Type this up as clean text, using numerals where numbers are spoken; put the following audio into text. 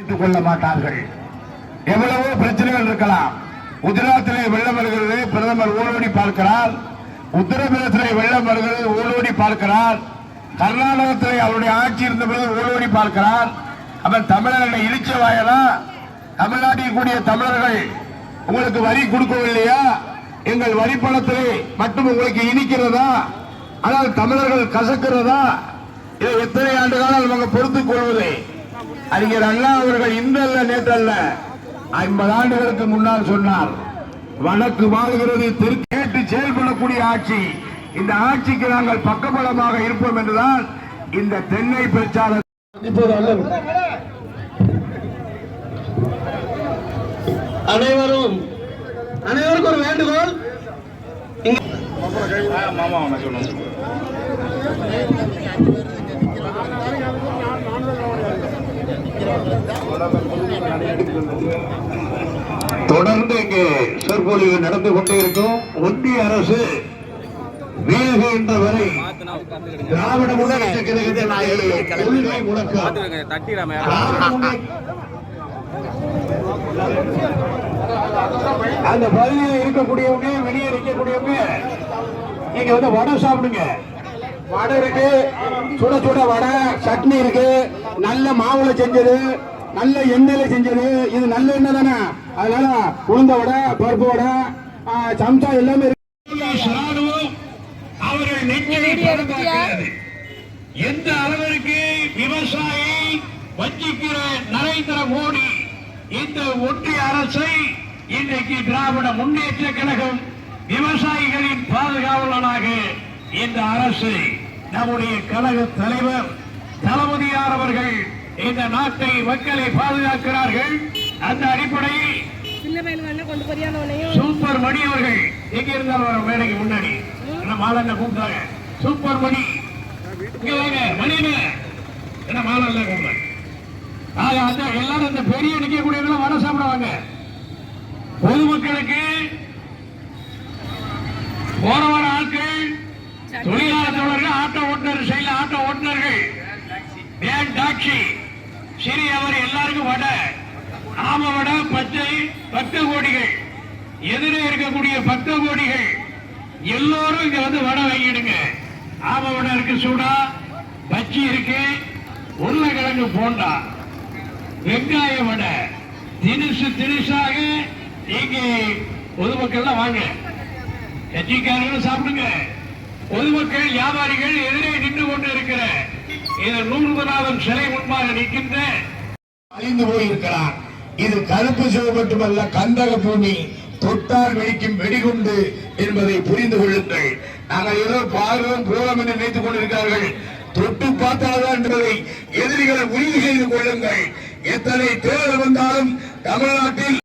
பொறுத்துக் கொள்ள மாட்டார்கள். எவ்வளவோ பிரச்சனைகள் இருக்கலாம். குஜராத்திலே வெள்ளம் வருகிறது, பிரதமர் ஓடோடி பார்க்கிறார். உத்தரப்பிரதேசத்திலே வெள்ளம் வருகிறது, ஓடோடி பார்க்கிறார். கர்நாடகத்திலே அவருடைய ஆட்சி இருந்தபோது ஓடோடி பார்க்கிறார். அவன் தமிழர்களை இழிச்ச வாயலா? தமிழ்நாட்டில் கூடிய தமிழர்கள் உங்களுக்கு வரி கொடுக்கவில்லையா? எங்கள் வரி பணத்திலே மட்டும் உங்களுக்கு இனிக்கிறதா? ஆனால் தமிழர்கள் கசக்கிறதா? இதை எத்தனை ஆண்டு காலம் அவங்க பொறுத்துக் கொள்வதே? அறிஞர் அண்ணா அவர்கள் இன்றல்ல நேற்றல்ல 50 ஆண்டுகளுக்கு முன்னால் சொன்னார், வழக்கு வாழ்கிறது கேட்டு செயல்படக்கூடிய ஆட்சி. இந்த ஆட்சிக்கு நாங்கள் பக்கபலமாக இருப்போம் என்றுதான் இந்த தென்னை பிரச்சாரம். அனைவருக்கும் ஒரு வேண்டுகோள். தொடர்ந்து இங்கே சொற்பொழிவு நடந்து கொண்டே இருக்கும். ஒன்றிய அரசு வீழ்கின்ற வரை திராவிட முன்னேற்ற கழகத்தின் கொள்கை முழக்கம் அந்த பகுதியில் இருக்கக்கூடியவங்க, வெளியே இருக்கக்கூடியவங்க நீங்க வந்து வடை சாப்பிடுங்க. வடை இருக்கு, சுட சுட வடை, சட்னி இருக்கு, நல்ல மாவுல செஞ்சது, நல்ல எண்ணெயில செஞ்சது. இது நல்ல எண்ணெய் தானே, அதனால உளுந்த வடை, பருப்பு வடை, சம்சா எல்லாமே இருக்கு. அவர்கள் நெஞ்சினை பாதுகாக்கிறது. எந்த அளவிற்கு விவசாயி வஞ்சிக்கிற நரேந்திர மோடி இந்த ஒன்றிய அரசை இன்றைக்கு திராவிட முன்னேற்ற கழகம் விவசாயிகளின் பாதுகாவலனாக இந்த அரசு நம்முடைய கழக தலைவர் தளபதியார் அவர்கள் இந்த நாட்டை மக்களை பாதுகாக்கிறார்கள். அந்த அடிப்படையில் சூப்பர் மணி அவர்கள் எங்க இருந்தாலும் மேடைக்கு முன்னாடி மாலண்ண கூப்பிட்டாங்க. சூப்பர் மணி மணின்னு என்ன மாலண்ண கூப்பிட்டாங்க. எல்லாரும் இந்த பெரிய நிற்கக்கூடியவங்க வர சாப்பிடுவாங்க. பொதுமக்களுக்கு போற வர ஆட்கள், தொழிலாளர் தோழர்கள், ஆட்டோ ஓட்டுநர் சைட்ல ஆட்டோ ஓட்டுநர்கள், வேன் டாக்ஸி, சிறியவர் எல்லாருக்கும் வடை, ஆம வடை, பச்சை, 10 கோடிகள், எதிரே இருக்கக்கூடிய 10 கோடிகள் எல்லோரும் இங்க வந்து வடை வாங்கிடுங்க. ஆம வடை இருக்கு, சூடா பச்சி இருக்கு, உருளைக்கிழங்கு போண்டா, வெங்காய வடை, தினுசாக இங்கே பொதுமக்கள் வாங்க. கட்சிக்காரர்களும் சாப்பிடுங்க. பொதுமக்கள், வியாபாரிகள் எதிரே நின்று கொண்டு இருக்கிற இந்த நூறுநாதன் சிலை முன்பாக நிற்கின்ற அழிந்து போயிருக்கிறார். இது கருப்பு சிவ மட்டுமல்ல, கந்தக பூமி, தொட்டால் வெடிக்கும் வெடிகுண்டு என்பதை புரிந்து கொள்ளுங்கள். நாங்கள் ஏதோ பார்வோம் போவோம் என்று நினைத்துக் கொண்டிருக்கிறார்கள். தொட்டு பார்த்தால்தான் என்பதை எதிரிகளை உறுதி செய்து கொள்ளுங்கள். எத்தனை தேர்தல் வந்தாலும் தமிழ்நாட்டில்